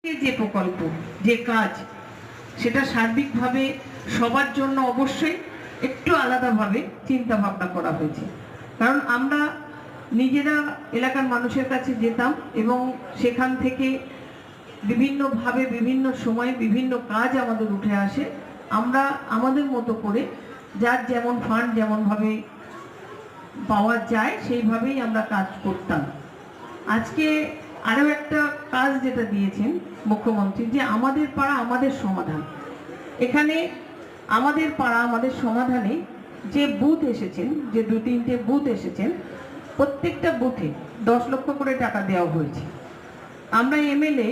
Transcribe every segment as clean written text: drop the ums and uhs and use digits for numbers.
যে প্রকল্প যে কাজ সেটা সার্বিকভাবে সবার জন্য অবশ্যই একটু আলাদাভাবে চিন্তা ভাবনা করা হয়েছে। কারণ আমরা নিজেরা এলাকার মানুষের কাছে যেতাম এবং সেখান থেকে বিভিন্নভাবে বিভিন্ন সময় বিভিন্ন কাজ আমাদের উঠে আসে। আমরা আমাদের মতো করে যার যেমন ফান্ড যেমনভাবে পাওয়া যায় সেইভাবেই আমরা কাজ করতাম। আজকে আরও একটা কাজ যেটা দিয়েছেন মুখ্যমন্ত্রী, যে আমাদের পাড়া আমাদের সমাধান। এখানে আমাদের পাড়া আমাদের সমাধানে যে বুথ এসেছেন, যে 2-3টে বুথ এসেছেন, প্রত্যেকটা বুথে 10 লক্ষ করে টাকা দেওয়া হয়েছে। আমরা এমএলএ,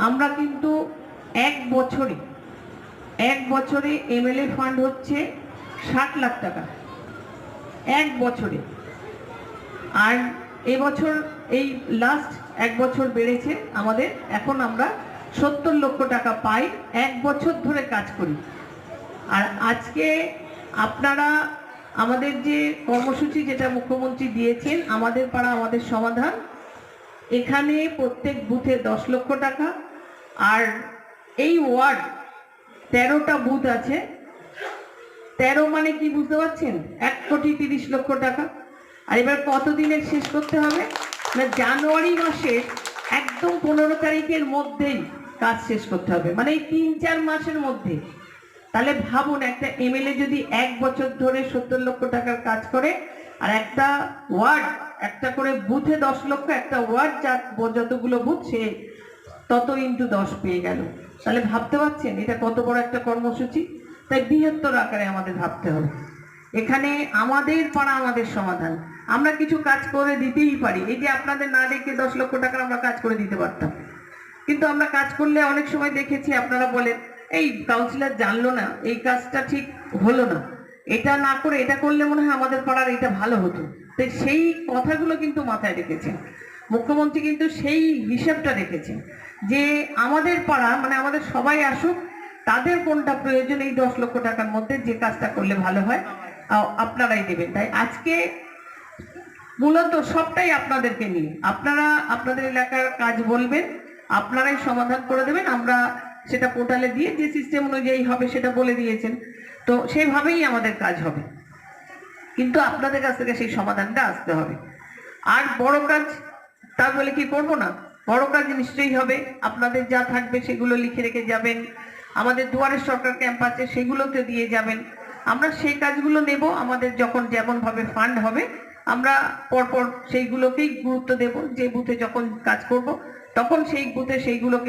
আমরা কিন্তু এক বছরে এমএলএ ফান্ড হচ্ছে 60 লাখ টাকা এক বছরে। আর এবছর এই লাস্ট এক বছর বেড়েছে আমাদের, এখন আমরা 70 লক্ষ টাকা পাই, এক বছর ধরে কাজ করি। আর আজকে আপনারা আমাদের যে কর্মসূচি যেটা মুখ্যমন্ত্রী দিয়েছেন, আমাদের পাড়া আমাদের সমাধান, এখানে প্রত্যেক বুথে 10 লক্ষ টাকা। আর এই ওয়ার্ড 13টা বুথ আছে, 13 মানে কি বুঝতে পারছেন? 1,30,00,000 টাকা। আর এবার কতদিনে শেষ করতে হবে? জানুয়ারি মাসের একদম 15 তারিখের মধ্যেই কাজ শেষ করতে হবে, মানে এই 3-4 মাসের মধ্যে। তাহলে ভাবুন, একটা এমএলএ যদি এক বছর ধরে 70 লক্ষ টাকার কাজ করে, আর একটা ওয়ার্ড একটা করে বুথে 10 লক্ষ, একটা ওয়ার্ড যতগুলো বুথ সে তত ইন্টু 10 পেয়ে গেল। তাহলে ভাবতে পারছেন এটা কত বড় একটা কর্মসূচি? তাই বৃহত্তর আকারে আমাদের ভাবতে হবে। এখানে আমাদের পাড়া আমাদের সমাধান, আমরা কিছু কাজ করে দিতেই পারি। এই যে আপনাদের না ডেকে 10 লক্ষ টাকার আমরা কাজ করে দিতে পারতাম, কিন্তু আমরা কাজ করলে অনেক সময় দেখেছি আপনারা বলেন এই কাউন্সিলর জানলো না, এই কাজটা ঠিক হলো না, এটা না করে এটা করলে মনে হয় আমাদের পাড়ার এটা ভালো হতো। তো সেই কথাগুলো কিন্তু মাথায় রেখেছেন মুখ্যমন্ত্রী, কিন্তু সেই হিসাবটা রেখেছেন যে আমাদের পাড়া মানে আমাদের সবাই আসুক, তাদের কোনটা প্রয়োজন এই 10 লক্ষ টাকার মধ্যে যে কাজটা করলে ভালো হয় আপনারাই দেবেন। তাই আজকে মূলত সবটাই আপনাদেরকে নিয়ে, আপনারা আপনাদের এলাকার কাজ বলবেন, আপনারাই সমাধান করে দেবেন। আমরা সেটা পোর্টালে দিয়ে যে সিস্টেম অনুযায়ী হবে সেটা বলে দিয়েছেন, তো সেইভাবেই আমাদের কাজ হবে। কিন্তু আপনাদের কাছ থেকে সেই সমাধানটা আসতে হবে। আর বড় কাজ তা বলে কি করবো না, বড় কাজ নিশ্চয়ই হবে। আপনাদের যা থাকবে সেগুলো লিখে রেখে যাবেন, আমাদের দুয়ারের সরকার ক্যাম্প আছে সেগুলোতে দিয়ে যাবেন। আমরা সেই কাজগুলো নেব, আমাদের যখন যেমন ভাবে ফান্ড হবে আমরা পরপর সেইগুলোকেই গুরুত্ব দেব। যে বুথে যখন কাজ করব তখন সেই বুথে সেইগুলোকে